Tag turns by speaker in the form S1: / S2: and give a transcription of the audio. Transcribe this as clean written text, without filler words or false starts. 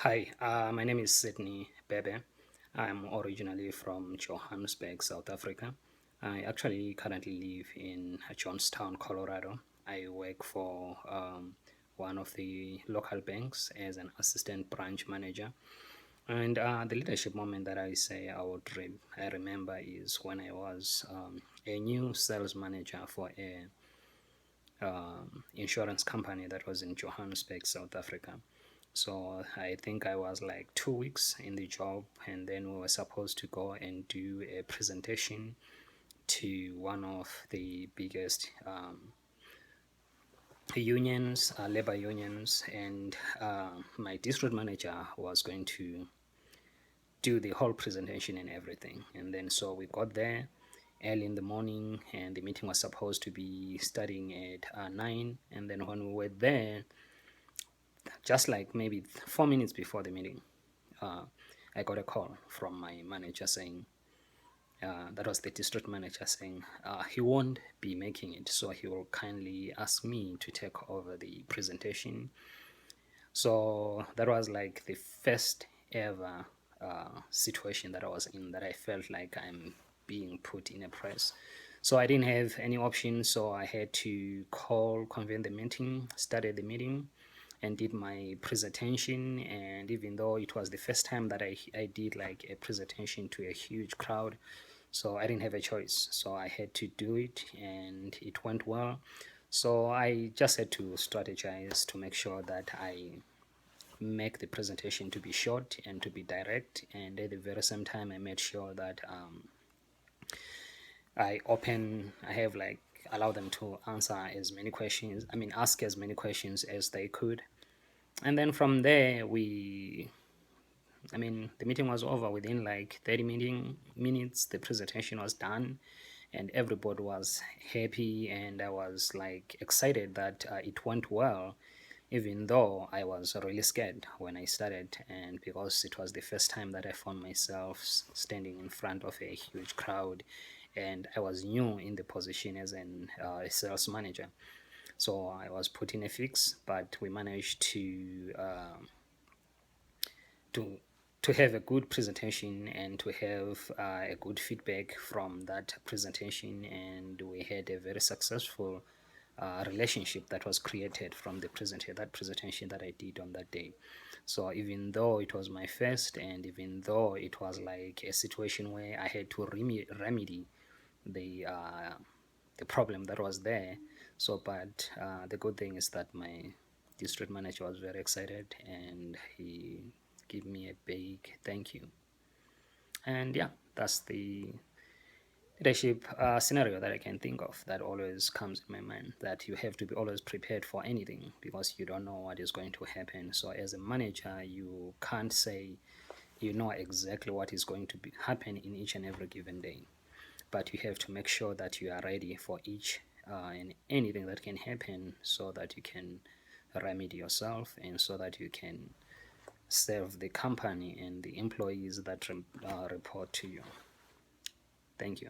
S1: Hi, my name is Sydney Bebe. I'm originally from Johannesburg, South Africa. I actually currently live in Johnstown, Colorado. I work for one of the local banks as an assistant branch manager. And the leadership moment that I remember is when I was a new sales manager for a insurance company that was in Johannesburg, South Africa. So I think I was like 2 weeks in the job, and then we were supposed to go and do a presentation to one of the biggest unions, labor unions, and my district manager was going to do the whole presentation and everything. And then so we got there early in the morning, and the meeting was supposed to be starting at 9. And then when we were there, just like maybe 4 minutes before the meeting, I got a call from my manager saying, that was the district manager saying, he won't be making it, so he will kindly ask me to take over the presentation. So that was like the first ever situation that I was in, that I felt like I'm being put in a press. So I didn't have any option, so I had to convene the meeting, started the meeting, and did my presentation. And even though it was the first time that I did like a presentation to a huge crowd, so I didn't have a choice, so I had to do it, and it went well. So I just had to strategize to make sure that I make the presentation to be short and to be direct, and at the very same time I made sure that I have like allow them to answer as many questions, ask as many questions as they could. And then from there, the meeting was over within like 30 minutes. The presentation was done, and everybody was happy, and I was like excited that it went well, even though I was really scared when I started, and because it was the first time that I found myself standing in front of a huge crowd, and I was new in the position as a sales manager. So I was put in a fix, but we managed to to have a good presentation and to have a good feedback from that presentation, and we had a very successful relationship that was created from that presentation that I did on that day. So even though it was my first, and even though it was like a situation where I had to remedy the uh, the problem that was there, so but the good thing is that my district manager was very excited, and he gave me a big thank you. And yeah, that's the leadership scenario that I can think of that always comes in my mind, that you have to be always prepared for anything because you don't know what is going to happen. So as a manager, you can't say you know exactly what is going to happen in each and every given day, but you have to make sure that you are ready for each and anything that can happen, so that you can remedy yourself, and so that you can serve the company and the employees that report to you. Thank you.